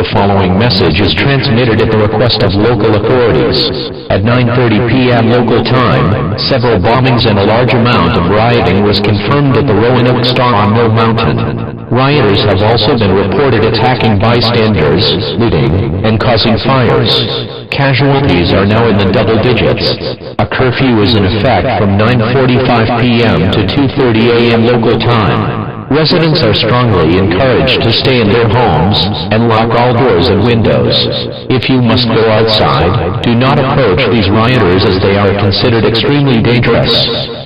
The following message is transmitted at the request of local authorities. At 9:30 p.m. local time, several bombings and a large amount of rioting was confirmed at the Roanoke Star on Mill Mountain. Rioters have also been reported attacking bystanders, looting, and causing fires. Casualties are now in the double digits. A curfew is in effect from 9:45 p.m. to 2:30 a.m. local time. Residents are strongly encouraged to stay in their homes and lock all doors and windows. If you must go outside, do not approach these rioters as they are considered extremely dangerous.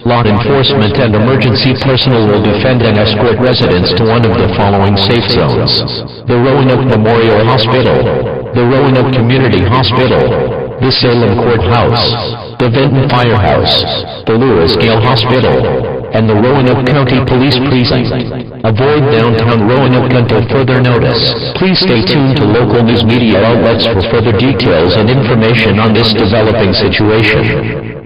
Law enforcement and emergency personnel will defend and escort residents to one of the following safe zones: the Roanoke Memorial Hospital, the Roanoke Community Hospital, the Salem Courthouse, the Benton Firehouse, the Lewis Gale Hospital, and the Roanoke County Police Precinct. Avoid downtown Roanoke until further notice. Please stay tuned to local news media outlets for further details and information on this developing situation.